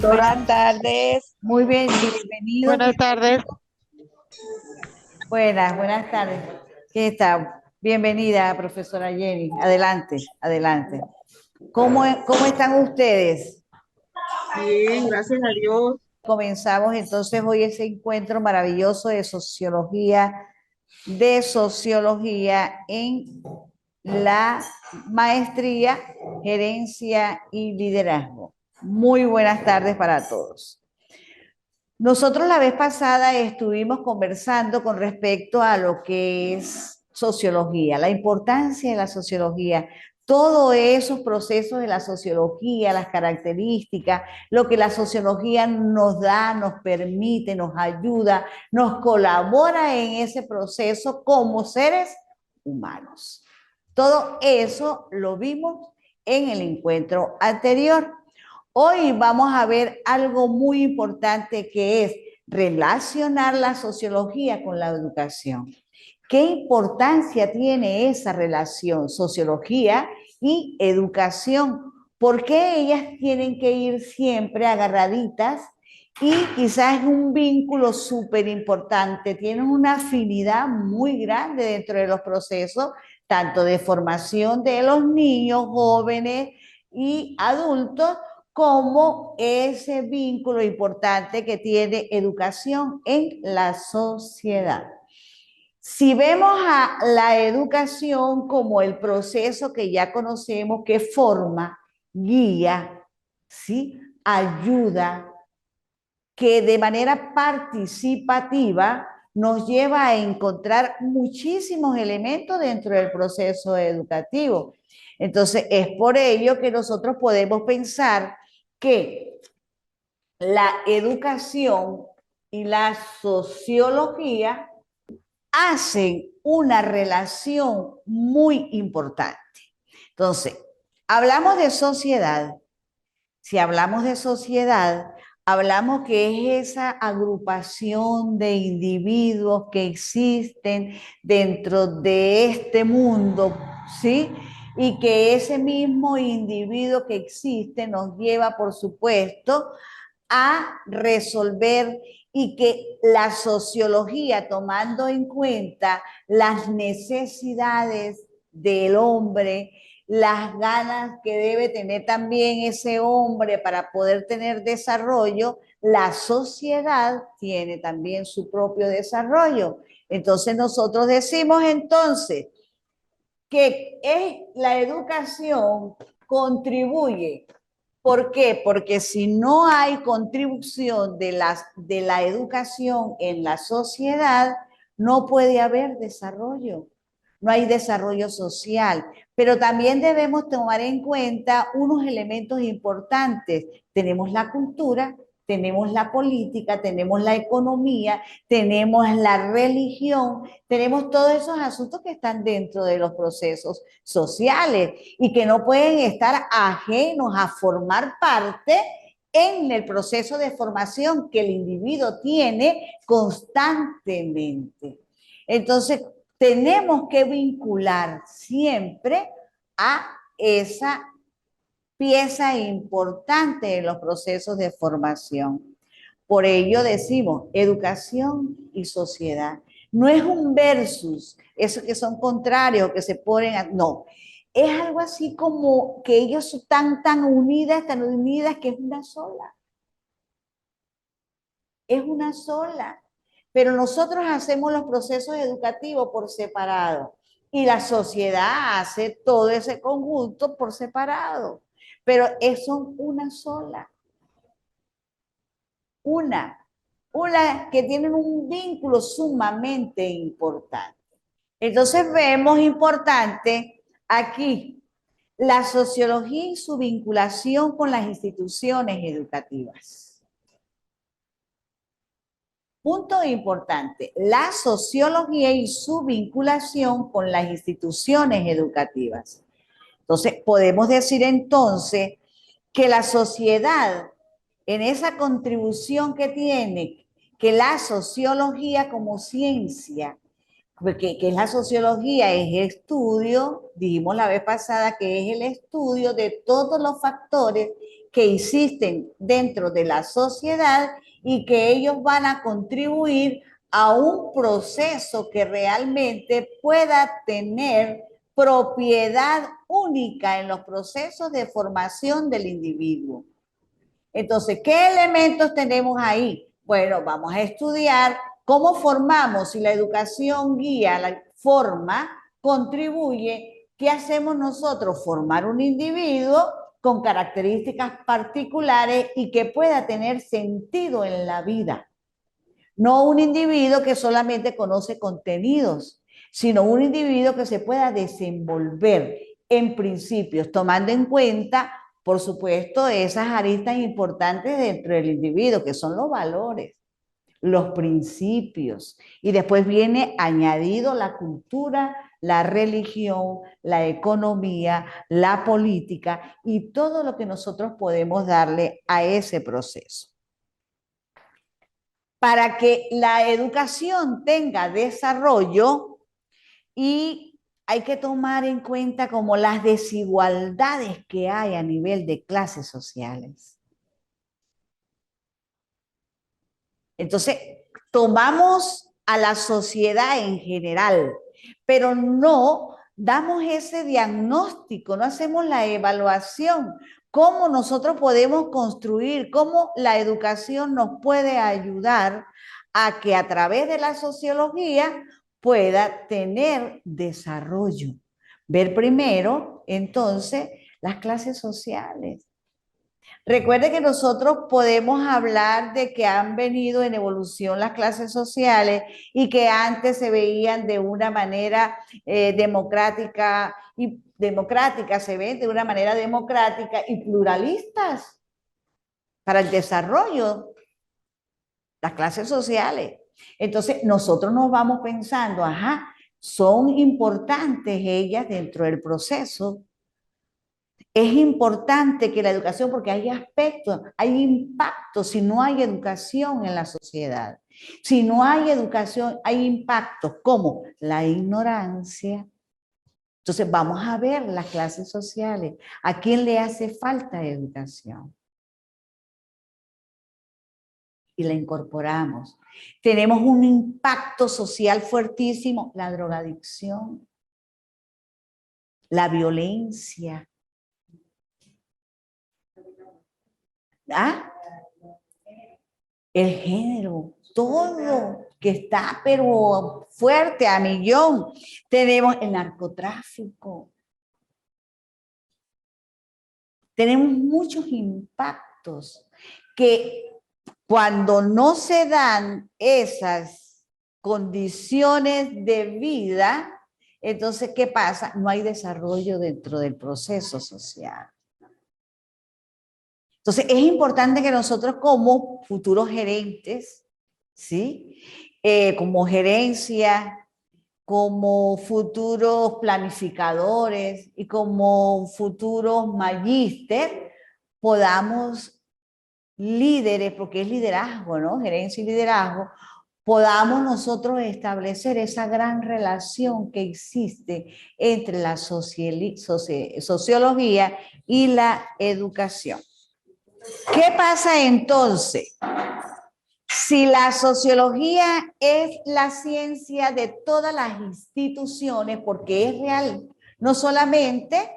Buenas tardes. Muy bien, bienvenidos. Buenas tardes. Buenas tardes. ¿Qué está? Bienvenida, profesora Jenny. Adelante, adelante. ¿Cómo están ustedes? Bien, gracias a Dios. Comenzamos entonces hoy ese encuentro maravilloso de sociología en la maestría, gerencia y liderazgo. Muy buenas tardes para todos. Nosotros la vez pasada estuvimos conversando con respecto a lo que es sociología, la importancia de la sociología, todos esos procesos de la sociología, las características, lo que la sociología nos da, nos permite, nos ayuda, nos colabora en ese proceso como seres humanos. Todo eso lo vimos en el encuentro anterior. Hoy vamos a ver algo muy importante que es relacionar la sociología con la educación. ¿Qué importancia tiene esa relación, sociología y educación? ¿Por qué ellas tienen que ir siempre agarraditas? Y quizás es un vínculo súper importante, tienen una afinidad muy grande dentro de los procesos, tanto de formación de los niños, jóvenes y adultos, como ese vínculo importante que tiene educación en la sociedad. Si vemos a la educación como el proceso que ya conocemos, que forma, guía, ¿sí? Ayuda, que de manera participativa nos lleva a encontrar muchísimos elementos dentro del proceso educativo. Entonces, es por ello que nosotros podemos pensar que la educación y la sociología hacen una relación muy importante. Entonces, hablamos de sociedad. Si hablamos de sociedad, hablamos que es esa agrupación de individuos que existen dentro de este mundo, ¿sí? Y que ese mismo individuo que existe nos lleva, por supuesto, a resolver, y que la sociología, tomando en cuenta las necesidades del hombre, las ganas que debe tener también ese hombre para poder tener desarrollo, la sociedad tiene también su propio desarrollo. Entonces nosotros decimos entonces que la educación contribuye. ¿Por qué? Porque si no hay contribución de la educación en la sociedad, no puede haber desarrollo, no hay desarrollo social. Pero también debemos tomar en cuenta unos elementos importantes. Tenemos la cultura, tenemos la política, tenemos la economía, tenemos la religión, tenemos todos esos asuntos que están dentro de los procesos sociales y que no pueden estar ajenos a formar parte en el proceso de formación que el individuo tiene constantemente. Entonces, tenemos que vincular siempre a esa pieza importante en los procesos de formación. Por ello decimos educación y sociedad. No es un versus, esos que son contrarios, que se ponen a... No, es algo así como que ellos están tan unidas que es una sola. Es una sola. Pero nosotros hacemos los procesos educativos por separado y la sociedad hace todo ese conjunto por separado. Pero son una sola. Una, una que tienen un vínculo sumamente importante. Entonces vemos importante aquí la sociología y su vinculación con las instituciones educativas. Punto importante, la sociología y su vinculación con las instituciones educativas. Entonces, podemos decir entonces que la sociedad, en esa contribución que tiene, que la sociología como ciencia, que es la sociología, es el estudio, dijimos la vez pasada que es el estudio de todos los factores que existen dentro de la sociedad y que ellos van a contribuir a un proceso que realmente pueda tener propiedad única en los procesos de formación del individuo. Entonces, ¿qué elementos tenemos ahí? Bueno, vamos a estudiar cómo formamos, si la educación guía, la forma, contribuye, ¿qué hacemos nosotros? Formar un individuo con características particulares y que pueda tener sentido en la vida. No un individuo que solamente conoce contenidos, sino un individuo que se pueda desenvolver en principios, tomando en cuenta, por supuesto, esas aristas importantes dentro del individuo, que son los valores, los principios, y después viene añadido la cultura, la religión, la economía, la política y todo lo que nosotros podemos darle a ese proceso. Para que la educación tenga desarrollo, y hay que tomar en cuenta como las desigualdades que hay a nivel de clases sociales. Entonces, tomamos a la sociedad en general, pero no damos ese diagnóstico, no hacemos la evaluación, cómo nosotros podemos construir, cómo la educación nos puede ayudar a que a través de la sociología pueda tener desarrollo. Ver primero, entonces, las clases sociales. Recuerde que nosotros podemos hablar de que han venido en evolución las clases sociales y que antes se veían de una manera democrática se ven de una manera democrática y pluralistas para el desarrollo, las clases sociales. Entonces nosotros nos vamos pensando, ajá, son importantes ellas dentro del proceso. Es importante que la educación, porque hay aspectos, hay impactos si no hay educación en la sociedad. Si no hay educación, hay impactos como la ignorancia. Entonces vamos a ver las clases sociales. ¿A quién le hace falta educación? Y la incorporamos. Tenemos un impacto social fuertísimo, la drogadicción, la violencia. ¿Ah? El género, todo que está pero fuerte a millón. Tenemos el narcotráfico. Tenemos muchos impactos que cuando no se dan esas condiciones de vida, entonces, ¿qué pasa? No hay desarrollo dentro del proceso social. Entonces, es importante que nosotros como futuros gerentes, ¿sí? Como gerencia, como futuros planificadores y como futuros magíster, podamos líderes, porque es liderazgo, ¿no? Gerencia y liderazgo, podamos nosotros establecer esa gran relación que existe entre la sociología y la educación. ¿Qué pasa entonces? Si la sociología es la ciencia de todas las instituciones, porque es real, no solamente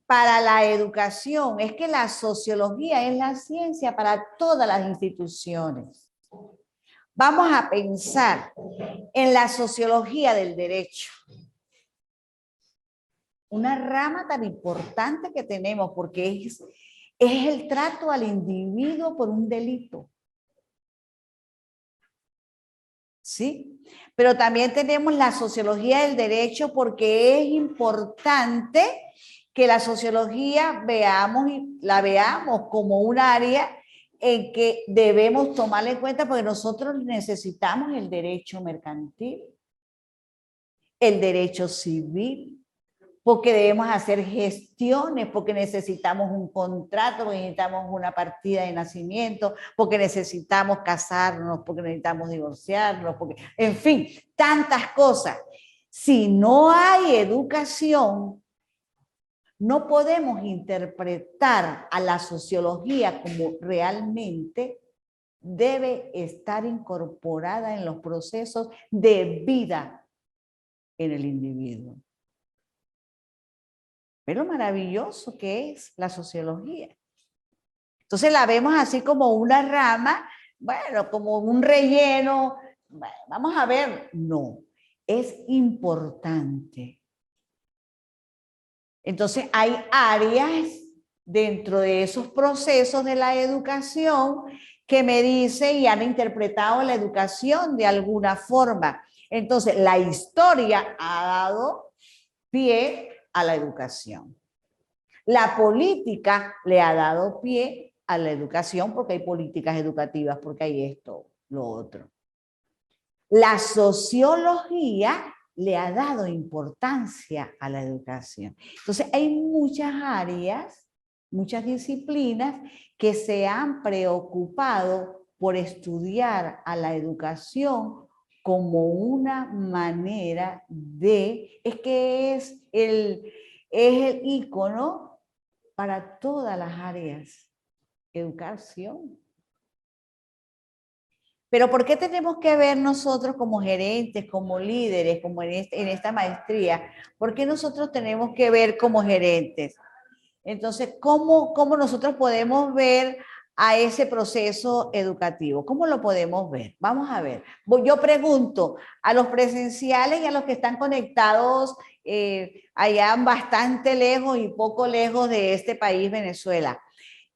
para la educación, es que la sociología es la ciencia para todas las instituciones. Vamos a pensar en la sociología del derecho. Una rama tan importante que tenemos, porque es el trato al individuo por un delito. ¿Sí? Pero también tenemos la sociología del derecho porque es importante que la sociología la veamos como un área en que debemos tomarla en cuenta porque nosotros necesitamos el derecho mercantil, el derecho civil, porque debemos hacer gestiones, porque necesitamos un contrato, porque necesitamos una partida de nacimiento, porque necesitamos casarnos, porque necesitamos divorciarnos, porque, en fin, tantas cosas. Si no hay educación, No podemos interpretar a la sociología como realmente debe estar incorporada en los procesos de vida en el individuo. ¿Ves lo maravilloso que es la sociología? Entonces la vemos así como una rama, bueno, como un relleno. Bueno, vamos a ver, no, es importante. Entonces hay áreas dentro de esos procesos de la educación que me dicen y han interpretado la educación de alguna forma. Entonces la historia ha dado pie a la educación. La política le ha dado pie a la educación porque hay políticas educativas, porque hay esto, lo otro. La sociología le ha dado importancia a la educación. Entonces hay muchas áreas, muchas disciplinas que se han preocupado por estudiar a la educación como una manera de, es que es el ícono para todas las áreas, educación. Pero ¿por qué tenemos que ver nosotros como gerentes, como líderes, como en esta maestría? ¿Por qué nosotros tenemos que ver como gerentes? Entonces, ¿cómo nosotros podemos ver a ese proceso educativo? ¿Cómo lo podemos ver? Vamos a ver. Yo pregunto a los presenciales y a los que están conectados allá bastante lejos y poco lejos de este país, Venezuela.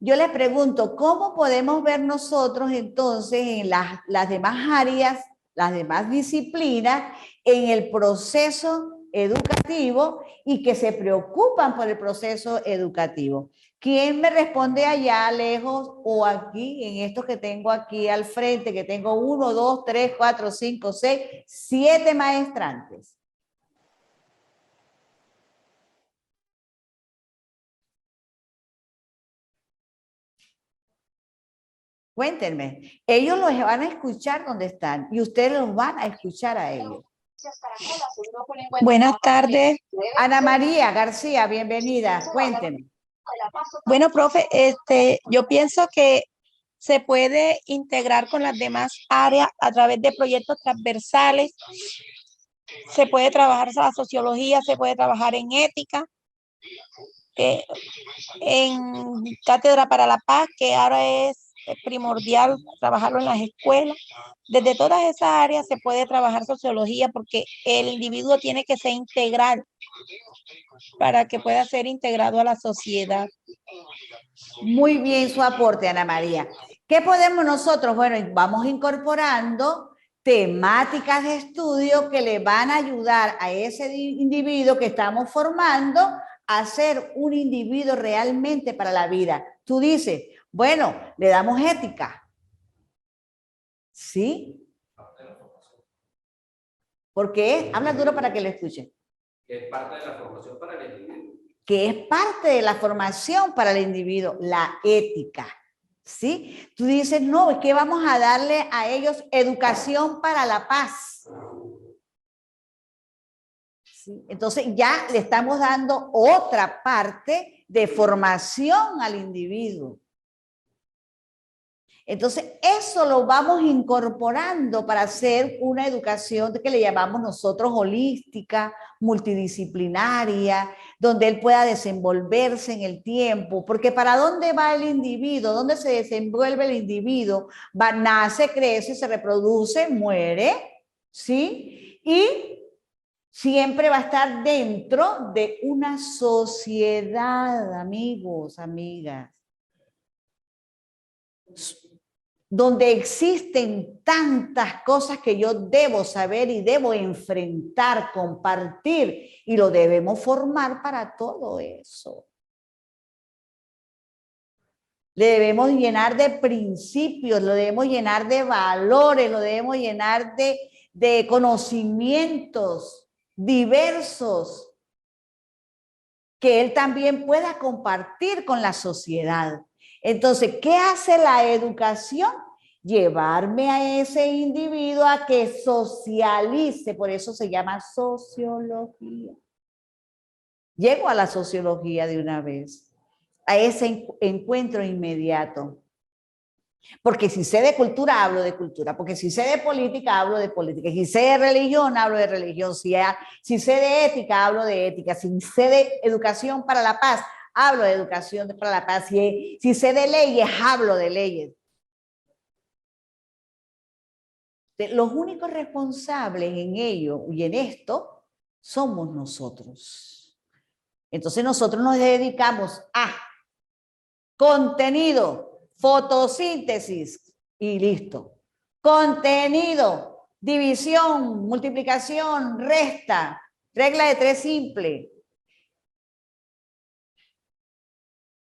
Yo les pregunto, ¿cómo podemos ver nosotros entonces en las demás áreas, las demás disciplinas, en el proceso educativo y que se preocupan por el proceso educativo? ¿Quién me responde allá lejos o aquí, en estos que tengo aquí al frente, que tengo 1, 2, 3, 4, 5, 6, 7 maestrantes? Cuéntenme, ellos los van a escuchar donde están y ustedes los van a escuchar a ellos. Buenas tardes. Ana María García, bienvenida, cuéntenme. Bueno, profe, yo pienso que se puede integrar con las demás áreas a través de proyectos transversales. Se puede trabajar la sociología, se puede trabajar en ética, en Cátedra para la Paz, que ahora es primordial trabajarlo en las escuelas. Desde todas esas áreas se puede trabajar sociología porque el individuo tiene que ser integral para que pueda ser integrado a la sociedad. Muy bien su aporte, Ana María. ¿Qué podemos nosotros? Bueno, vamos incorporando temáticas de estudio que le van a ayudar a ese individuo que estamos formando a ser un individuo realmente para la vida. Tú dices, bueno, le damos ética. ¿Sí? ¿Por qué? Habla duro para que lo escuchen. Que es parte de la formación para el individuo. Que es parte de la formación para el individuo, la ética. ¿Sí? Tú dices, no, es que vamos a darle a ellos educación para la paz. ¿Sí? Entonces ya le estamos dando otra parte de formación al individuo. Entonces eso lo vamos incorporando para hacer una educación que le llamamos nosotros holística, multidisciplinaria, donde él pueda desenvolverse en el tiempo, porque ¿para dónde va el individuo? ¿Dónde se desenvuelve el individuo? Nace, crece, se reproduce, muere, ¿sí? Y siempre va a estar dentro de una sociedad, amigos, amigas, donde existen tantas cosas que yo debo saber y debo enfrentar, compartir, y lo debemos formar para todo eso. Le debemos llenar de principios, lo debemos llenar de valores, lo debemos llenar de conocimientos diversos que él también pueda compartir con la sociedad. Entonces, ¿qué hace la educación? Llevarme a ese individuo a que socialice, por eso se llama sociología. Llego a la sociología de una vez, a ese encuentro inmediato. Porque si sé de cultura, hablo de cultura. Porque si sé de política, hablo de política. Si sé de religión, hablo de religión. Si sé de ética, hablo de ética. Si sé de educación para la paz, hablo de educación para la paz. Si sé de leyes, hablo de leyes. Los únicos responsables en ello y en esto somos nosotros. Entonces nosotros nos dedicamos a contenido, fotosíntesis y listo. Contenido, división, multiplicación, resta, regla de 3 simple.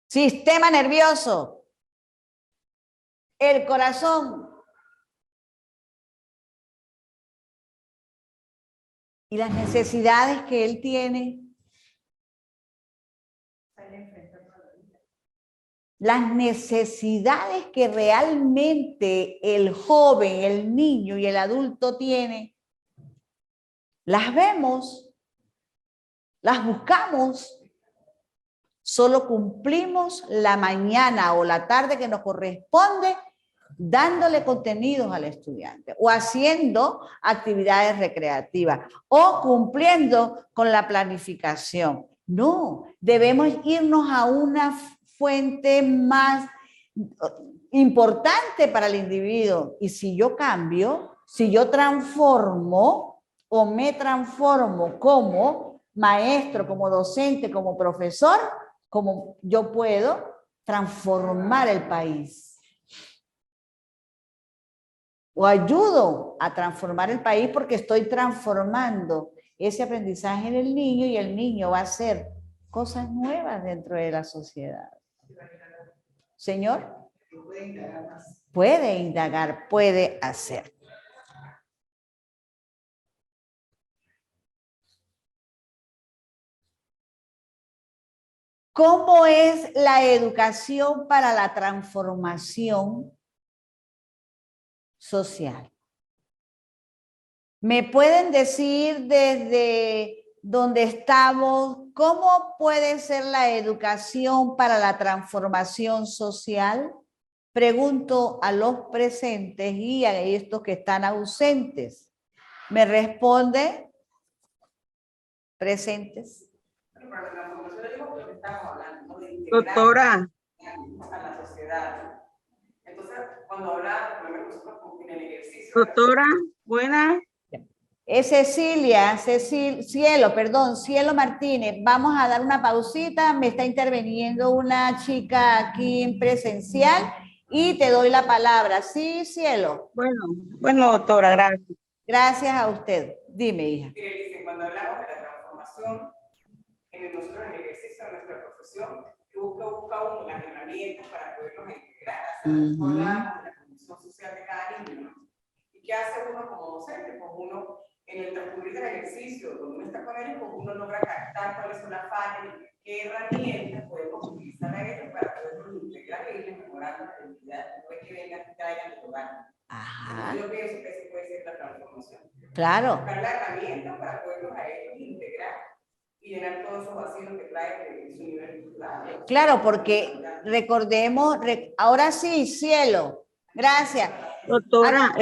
Sistema nervioso, el corazón. Y las necesidades que él tiene. Las necesidades que realmente el joven, el niño y el adulto tiene, las vemos, las buscamos, solo cumplimos la mañana o la tarde que nos corresponde dándole contenidos al estudiante o haciendo actividades recreativas o cumpliendo con la planificación. No, debemos irnos a una fuente más importante para el individuo. Y si yo cambio, si yo transformo o me transformo como maestro, como docente, como profesor, como yo puedo transformar el país. O ayudo a transformar el país porque estoy transformando ese aprendizaje en el niño y el niño va a hacer cosas nuevas dentro de la sociedad. Señor, puede indagar, puede hacer. ¿Cómo es la educación para la transformación social? ¿Me pueden decir desde donde estamos cómo puede ser la educación para la transformación social? Pregunto a los presentes y a estos que están ausentes. ¿Me responde? Presentes. Doctora. A la sociedad. Entonces, cuando habla, en el ejercicio. Doctora, buenas. Es Cielo Martínez. Vamos a dar una pausita. Me está interviniendo una chica aquí en presencial y te doy la palabra. Sí, Cielo. Bueno, doctora, gracias. Gracias a usted. Dime, hija. Dice, cuando hablamos de la transformación, nosotros en el ejercicio de nuestra profesión, que busca uno las herramientas para poderlos integrar, hablamos de la condición social de cada niño. ¿Y qué hace uno como docente? Pues uno, en el transcurrir del ejercicio, donde uno está con ellos, pues uno logra captar cuáles son las fallas y qué herramientas podemos utilizar a ellos para poderlos integrar y ir mejorando la identidad. No es que vengan y traigan el hogar. Yo pienso que esa puede ser la transformación. Claro. Buscar la herramienta para poderlos a ellos integrar y llenar todos esos vacíos que trae su nivel cultural. Claro, porque recordemos, ahora sí, Cielo. Gracias. Doctora,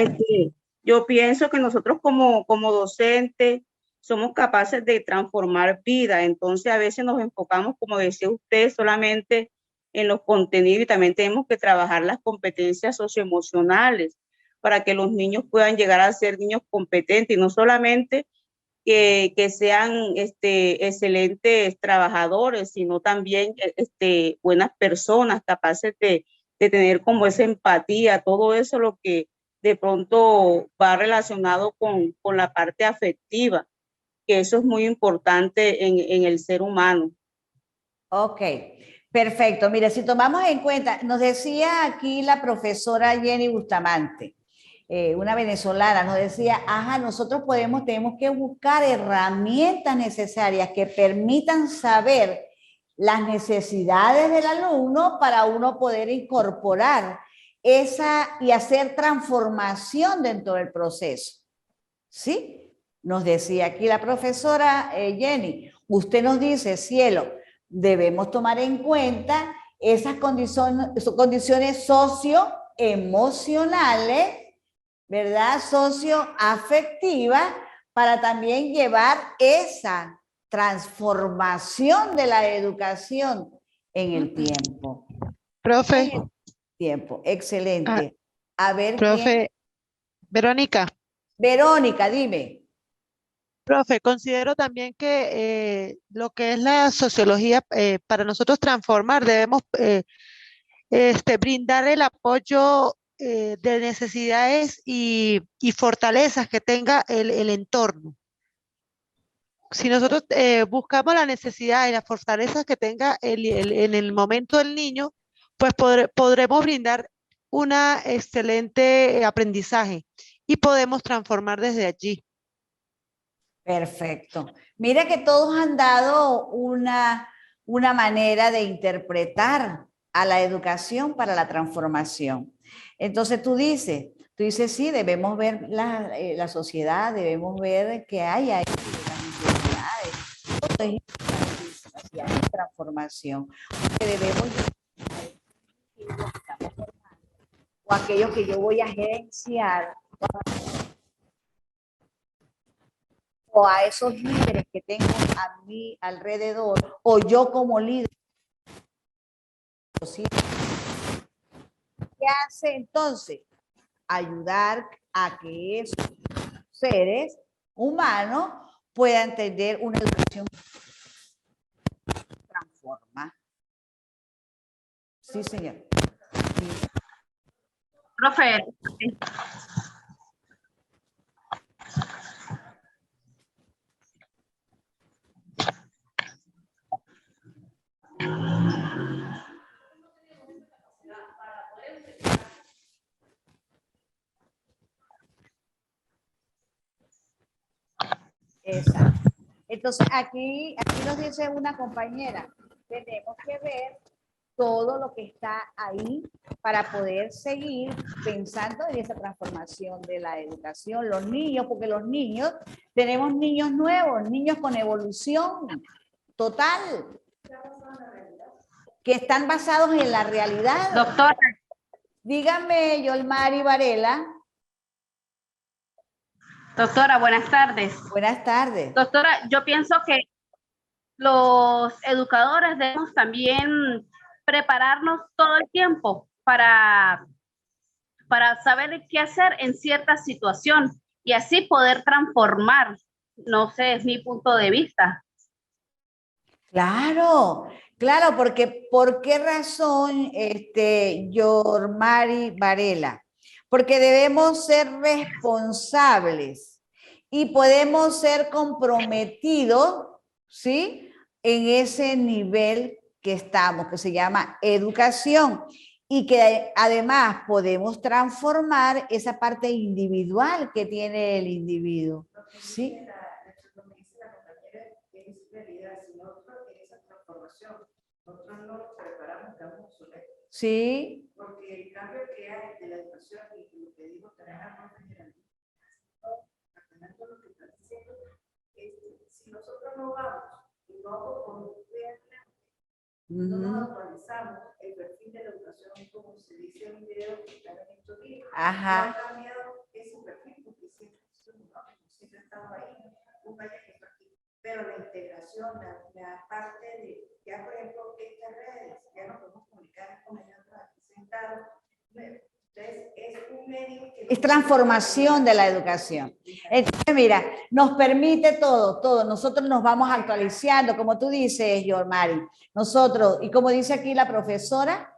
yo pienso que nosotros como docentes somos capaces de transformar vidas, entonces a veces nos enfocamos, como decía usted, solamente en los contenidos y también tenemos que trabajar las competencias socioemocionales para que los niños puedan llegar a ser niños competentes y no solamente que sean excelentes trabajadores, sino también buenas personas capaces de tener como esa empatía, todo eso lo que de pronto va relacionado con la parte afectiva, que eso es muy importante en el ser humano. Ok, perfecto. Mire, si tomamos en cuenta, nos decía aquí la profesora Jenny Bustamante, una venezolana, nos decía, nosotros tenemos que buscar herramientas necesarias que permitan saber las necesidades del alumno para uno poder incorporar esa y hacer transformación dentro del proceso. ¿Sí? Nos decía aquí la profesora Jenny, usted nos dice, cielo, debemos tomar en cuenta esas condiciones socioemocionales, ¿verdad? Socioafectivas, para también llevar esa transformación de la educación en el tiempo. Profe, En el tiempo, excelente. A ver, ¿quién? profe, Verónica, Verónica, dime. profe, considero también que lo que es la sociología, para nosotros transformar, debemos brindar el apoyo de necesidades y fortalezas que tenga el entorno. Si nosotros buscamos la necesidad y las fortalezas que tenga en el momento del niño, pues podremos brindar una excelente aprendizaje y podemos transformar desde allí. Perfecto. Mira que todos han dado una manera de interpretar a la educación para la transformación. Entonces tú dices, sí, debemos ver la sociedad, debemos ver qué hay ahí, las necesidades, todo es necesidad de transformación. Que debemos o aquello que yo voy a gerenciar, o a esos líderes que tengo a mi alrededor, o yo como líder. ¿Qué hace entonces? Ayudar a que esos seres humanos puedan tener una educación que transforma. Sí, señor. Sí. Profe, Exacto. Entonces, aquí nos dice una compañera, tenemos que ver todo lo que está ahí para poder seguir pensando en esa transformación de la educación. Los niños, porque los niños, tenemos niños nuevos, niños con evolución total, que están basados en la realidad. doctora. Dígame, Yolmari Varela. Doctora, buenas tardes. Buenas tardes. Doctora, yo pienso que los educadores debemos también prepararnos todo el tiempo para saber qué hacer en cierta situación y así poder transformar. No sé, es mi punto de vista. Claro, claro, porque ¿por qué razón, Yormari Varela? Porque debemos ser responsables y podemos ser comprometidos, ¿sí? En ese nivel que estamos, que se llama educación, y que además podemos transformar esa parte individual que tiene el individuo, ¿sí? Nosotros no nos preparamos, estamos obsoletos. Sí. Porque el cambio que hay de la educación y lo que digo, traer a los generalistas, lo que están diciendo, si nosotros no vamos y no nos actualizamos, el perfil de la educación, como se dice en un video que está en estos días, no ha cambiado ese perfil, porque siempre estaba ahí, pero la integración, la parte de, ya por ejemplo, estas redes, ya nos podemos comunicar con ellos aquí sentados. Entonces, es un medio que... Es transformación de la educación. Entonces, mira, nos permite todo. Nosotros nos vamos actualizando, como tú dices, Yormari. Nosotros, y como dice aquí la profesora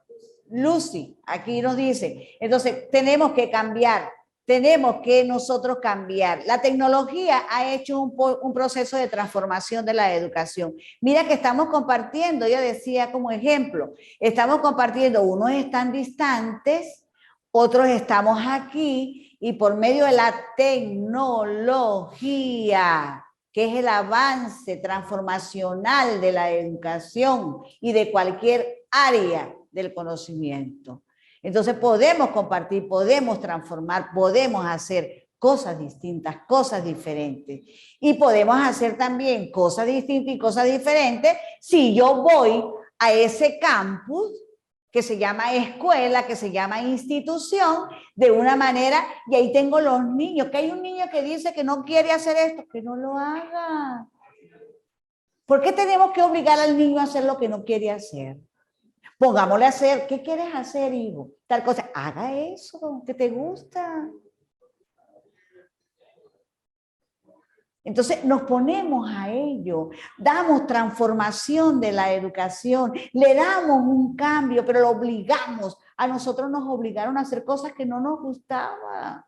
Lucy, aquí nos dice, entonces tenemos que cambiar. Tenemos que nosotros cambiar. La tecnología ha hecho un proceso de transformación de la educación. Mira que estamos compartiendo, yo decía como ejemplo, estamos compartiendo, unos están distantes, otros estamos aquí, y por medio de la tecnología, que es el avance transformacional de la educación y de cualquier área del conocimiento. Entonces podemos compartir, podemos transformar, podemos hacer cosas distintas, cosas diferentes. Y podemos hacer también cosas distintas y cosas diferentes si yo voy a ese campus que se llama escuela, que se llama institución, de una manera, y ahí tengo los niños, que hay un niño que dice que no quiere hacer esto, que no lo haga. ¿Por qué tenemos que obligar al niño a hacer lo que no quiere hacer? Pongámosle a hacer, ¿qué quieres hacer, hijo? Tal cosa, haga eso, que te gusta. Entonces nos ponemos a ello, damos transformación de la educación, le damos un cambio, pero lo obligamos. A nosotros nos obligaron a hacer cosas que no nos gustaban.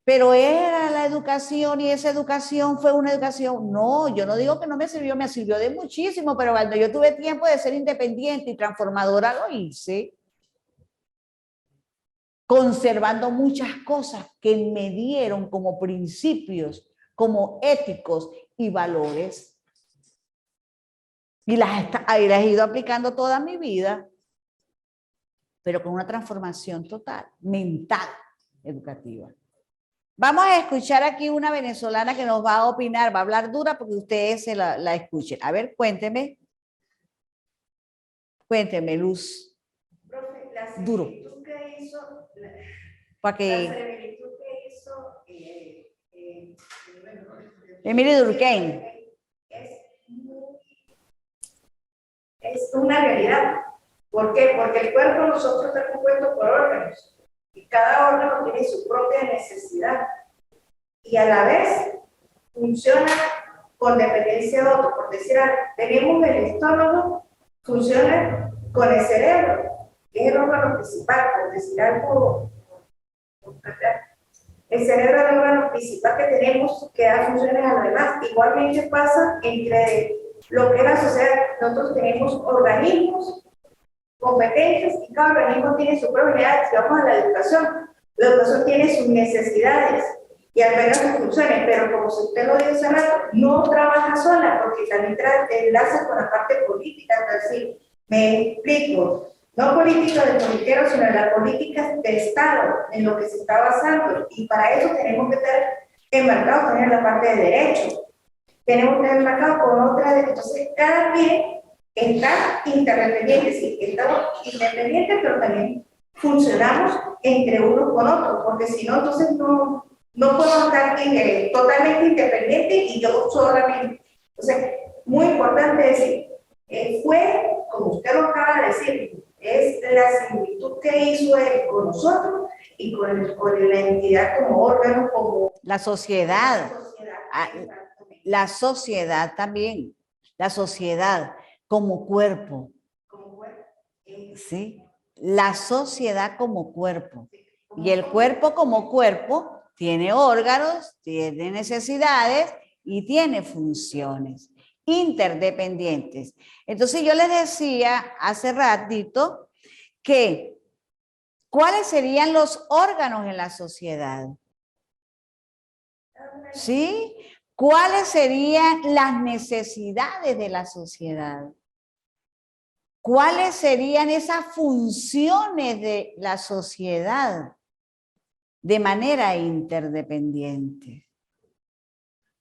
Pero era la educación y esa educación fue una educación. No, yo no digo que no me sirvió de muchísimo, pero cuando yo tuve tiempo de ser independiente y transformadora lo hice. Conservando muchas cosas que me dieron como principios, como éticos y valores. Y las he ido aplicando toda mi vida, pero con una transformación total, mental, educativa. Vamos a escuchar aquí una venezolana que nos va a opinar, va a hablar dura porque ustedes se la escuchen. A ver, cuénteme. Cuénteme, Luz. Profe, la Duro. similitud que hizo, Para que... la similitud que hizo Emily Durkheim. Es una realidad. ¿Por qué? Porque el cuerpo de nosotros está compuesto por órganos y cada órgano tiene su propia necesidad y a la vez funciona con dependencia de otro. Por decir algo, tenemos el estómago, funciona con el cerebro, que es el órgano principal, por decir algo. El cerebro es el órgano principal que tenemos que da funciones a los demás. Igualmente pasa entre lo que es la sociedad. Nosotros tenemos organismos competentes y cada organismo tiene su propia necesidad. Si vamos a la educación tiene sus necesidades y al menos sus funciones, pero como usted lo dijo hace rato, no trabaja sola porque también enlaza con la parte política. Es decir, me explico. No políticas de politiqueros, sino las políticas de Estado, en lo que se está basando. Y para eso tenemos que estar enmarcados también en la parte de derecho. Tenemos que estar enmarcados con otras. Entonces, cada quien está interdependiente. Sí, estamos independientes, pero también funcionamos entre unos con otros. Porque si no, entonces no podemos estar totalmente independientes y yo solamente. Entonces, muy importante decir, fue, como usted lo acaba de decir, es la similitud que hizo él con nosotros y con la entidad como órgano, como la sociedad. La sociedad también. La sociedad como cuerpo. ¿Sí? La sociedad como cuerpo. Y el cuerpo como cuerpo tiene órganos, tiene necesidades y tiene funciones interdependientes. Entonces yo les decía hace ratito que ¿cuáles serían los órganos en la sociedad? ¿Sí? ¿Cuáles serían las necesidades de la sociedad? ¿Cuáles serían esas funciones de la sociedad de manera interdependiente?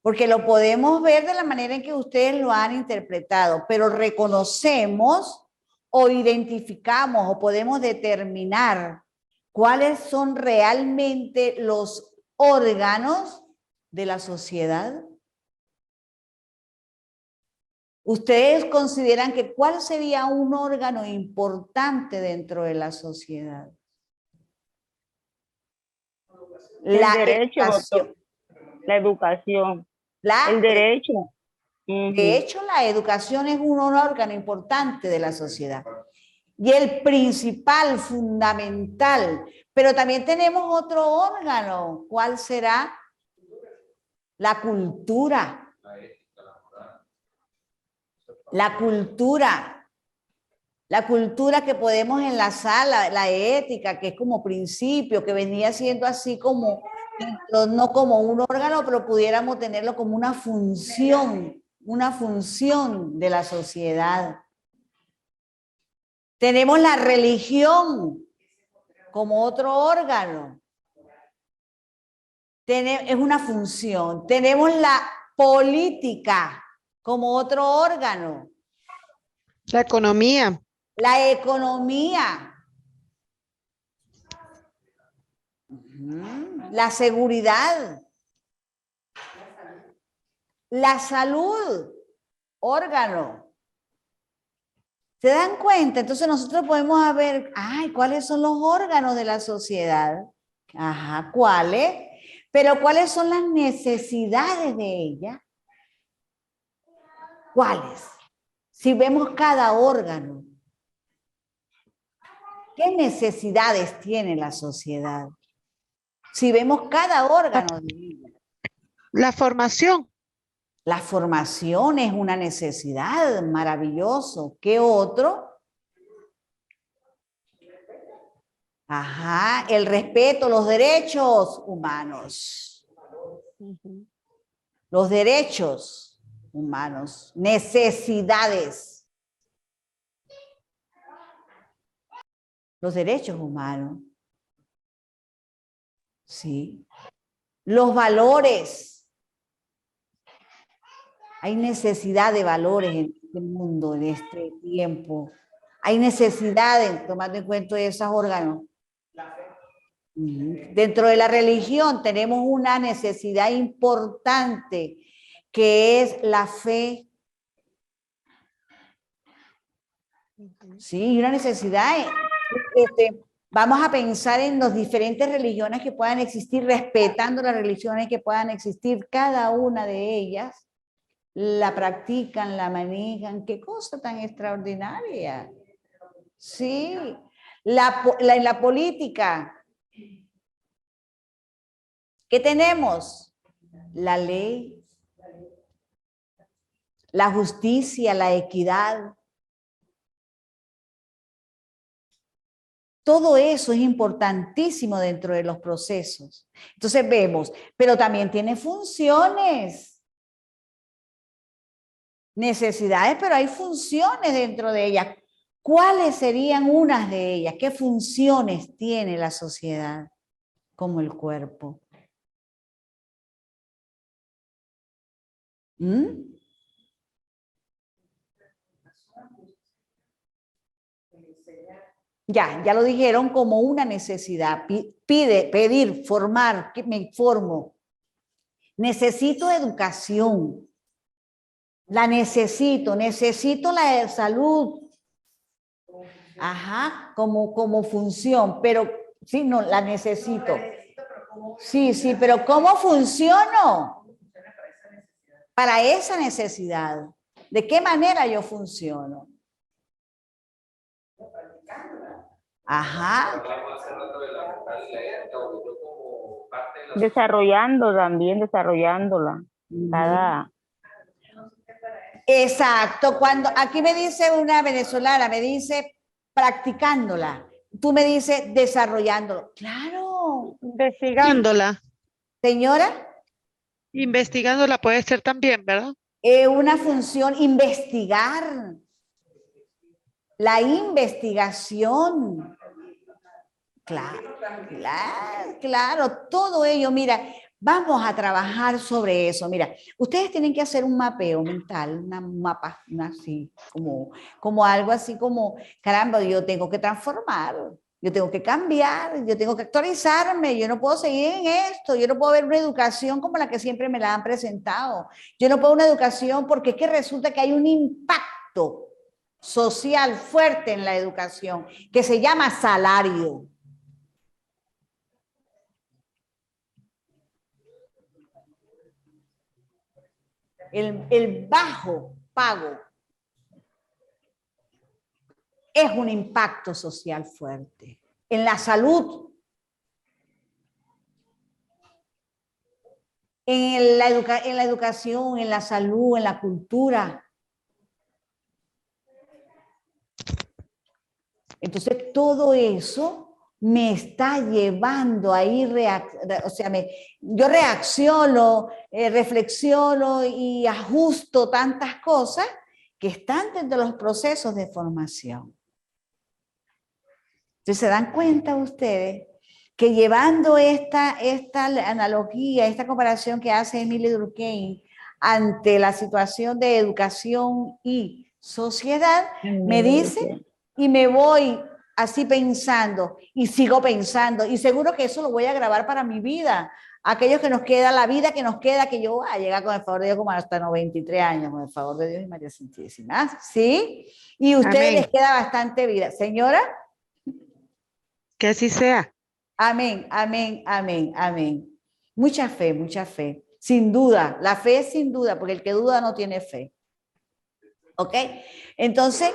Porque lo podemos ver de la manera en que ustedes lo han interpretado, pero reconocemos o identificamos o podemos determinar cuáles son realmente los órganos de la sociedad. ¿Ustedes consideran que cuál sería un órgano importante dentro de la sociedad? El La derecho, educación. la educación, La el derecho. De hecho, la educación es un órgano importante de la sociedad. Y el principal, fundamental. Pero también tenemos otro órgano. ¿Cuál será? La cultura. La cultura. La cultura que podemos enlazar, la ética, que es como principio, que venía siendo así como, no como un órgano, pero pudiéramos tenerlo como una función de la sociedad. Tenemos la religión como otro órgano. Es una función. Tenemos la política como otro órgano. La economía. La economía. La seguridad. La salud. Órgano. ¿Se dan cuenta? Entonces nosotros podemos ver, ay, ¿cuáles son los órganos de la sociedad? Ajá, ¿cuáles? Pero ¿cuáles son las necesidades de ella? ¿Cuáles? Si vemos cada órgano, ¿qué necesidades tiene la sociedad? Si vemos cada órgano de ella. La formación. La formación es una necesidad, maravilloso. ¿Qué otro? Ajá, el respeto, los derechos humanos. Los derechos humanos, necesidades. Los derechos humanos. Sí. Los valores. Hay necesidad de valores en este mundo, en este tiempo. Hay necesidad de, tomando en cuenta esos órganos. Dentro de la religión tenemos una necesidad importante que es la fe. Sí, una necesidad. Vamos a pensar en las diferentes religiones que puedan existir, respetando las religiones que puedan existir, cada una de ellas. La practican, la manejan, qué cosa tan extraordinaria. Sí, en la política, ¿qué tenemos? La ley, la justicia, la equidad. Todo eso es importantísimo dentro de los procesos. Entonces vemos, pero también tiene funciones. Necesidades, pero hay funciones dentro de ellas. ¿Cuáles serían unas de ellas? ¿Qué funciones tiene la sociedad? Como el cuerpo. Ya lo dijeron, como una necesidad. Pedir, formar, que me informo. Necesito educación. La necesito la salud. Ajá, como función, pero sí, no, la necesito. Sí, pero ¿cómo funciono? Para esa necesidad. ¿De qué manera yo funciono? Ajá. Desarrollando también, desarrollándola. Cada... Exacto, cuando aquí me dice una venezolana, me dice practicándola, tú me dices desarrollándolo. Claro. Investigándola. Señora. Investigándola puede ser también, ¿verdad? Una función, investigar. La investigación. Claro, todo ello, mira. Vamos a trabajar sobre eso. Mira, ustedes tienen que hacer un mapeo mental, un mapa, así, como algo así como, caramba, yo tengo que transformar, yo tengo que cambiar, yo tengo que actualizarme, yo no puedo seguir en esto, yo no puedo ver una educación como la que siempre me la han presentado. Yo no puedo una educación porque es que resulta que hay un impacto social fuerte en la educación que se llama salario. El bajo pago es un impacto social fuerte. En la salud, en la educación, en la salud, en la cultura. Entonces, todo eso me está llevando a ir, o sea, yo reacciono, reflexiono y ajusto tantas cosas que están dentro de los procesos de formación. Entonces, ¿se dan cuenta ustedes que llevando esta analogía, esta comparación que hace Emile Durkheim ante la situación de educación y sociedad, me dice, y me voy así pensando, y sigo pensando, y seguro que eso lo voy a grabar para mi vida. Aquellos que nos queda, la vida que nos queda, que yo voy a llegar con el favor de Dios como hasta 93 años, con el favor de Dios y María Santísima, ¿sí? Y a ustedes les queda bastante vida. Señora. Que así sea. Amén, amén, amén, amén. Mucha fe, sin duda. La fe es sin duda, porque el que duda no tiene fe. ¿Ok? Entonces,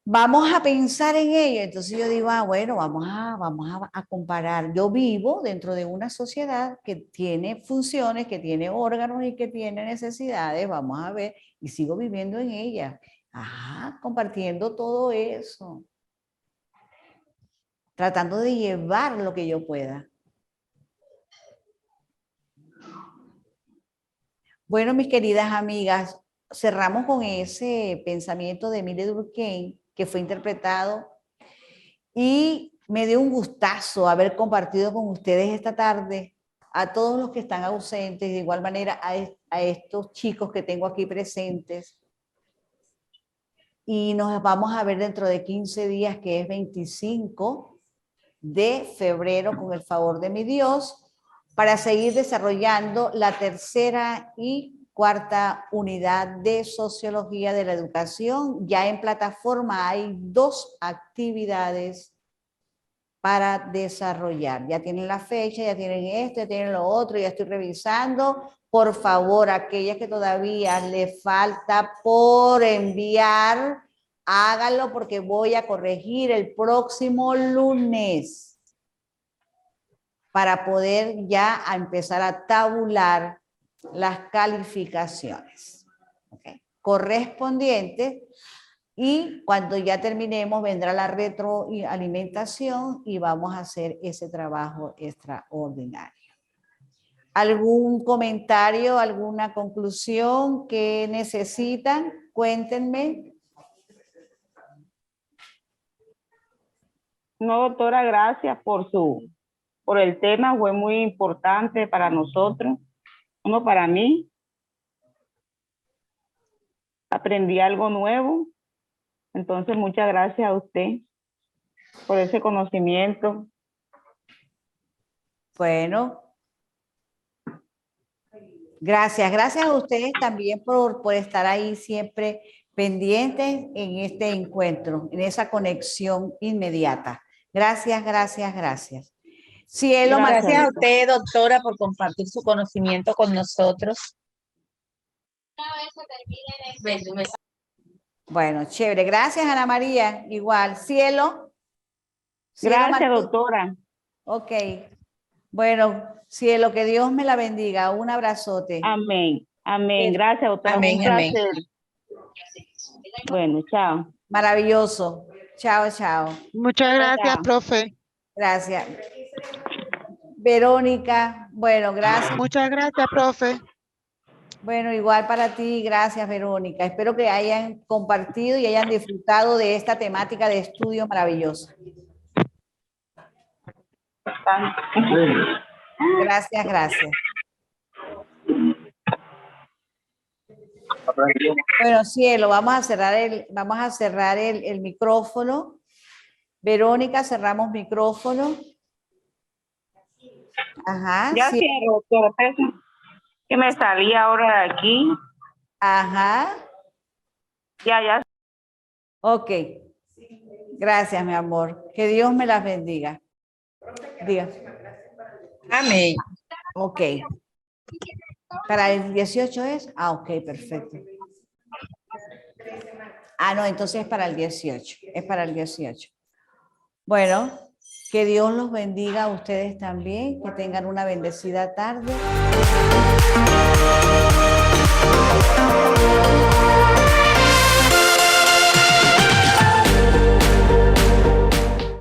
vamos a pensar en ello. Entonces yo digo, bueno, vamos a comparar. Yo vivo dentro de una sociedad que tiene funciones, que tiene órganos y que tiene necesidades. Vamos a ver, y sigo viviendo en ella. Compartiendo todo eso. Tratando de llevar lo que yo pueda. Bueno, mis queridas amigas, cerramos con ese pensamiento de Emile Durkheim que fue interpretado y me dio un gustazo haber compartido con ustedes esta tarde, a todos los que están ausentes, de igual manera a estos chicos que tengo aquí presentes. Y nos vamos a ver dentro de 15 días, que es 25 de febrero, con el favor de mi Dios, para seguir desarrollando la tercera y cuarta unidad de Sociología de la Educación. Ya en plataforma hay 2 actividades para desarrollar. Ya tienen la fecha, ya tienen esto, ya tienen lo otro, ya estoy revisando. Por favor, aquellas que todavía les falta por enviar, háganlo, porque voy a corregir el próximo lunes para poder ya empezar a tabular las calificaciones, ¿okay? Correspondientes, y cuando ya terminemos vendrá la retroalimentación y vamos a hacer ese trabajo extraordinario. ¿Algún comentario, alguna conclusión que necesitan? Cuéntenme. No, doctora, gracias por el tema, fue muy importante para nosotros, para mí. Aprendí algo nuevo, entonces muchas gracias a usted por ese conocimiento. Bueno, gracias a ustedes también por estar ahí siempre pendientes en este encuentro, en esa conexión inmediata. Gracias. Cielo, Gracias a usted, doctora, por compartir su conocimiento con nosotros. Bueno, chévere. Gracias, Ana María. Igual. Cielo. Gracias, doctora. Ok. Bueno, Cielo, que Dios me la bendiga. Un abrazote. Amén. Amén. Gracias, doctora. Amén, un placer. Bueno, chao. Maravilloso. Chao. Muchas gracias, Chao. profe. Gracias. Verónica, bueno, gracias. Muchas gracias, profe. Bueno, igual para ti, gracias, Verónica. Espero que hayan compartido y hayan disfrutado de esta temática de estudio maravillosa. Gracias. Bueno, Cielo, vamos a cerrar el micrófono. Verónica, cerramos micrófono. Ajá. Ya sí. cierro, doctora. Que me salí ahora de aquí. Ajá. Ya. Ok. Gracias, mi amor. Que Dios me las bendiga. Diga. Amén. Ok. ¿Para el 18 es? Ok, perfecto. No, entonces es para el 18. Es para el 18. Bueno, que Dios los bendiga a ustedes también. Que tengan una bendecida tarde.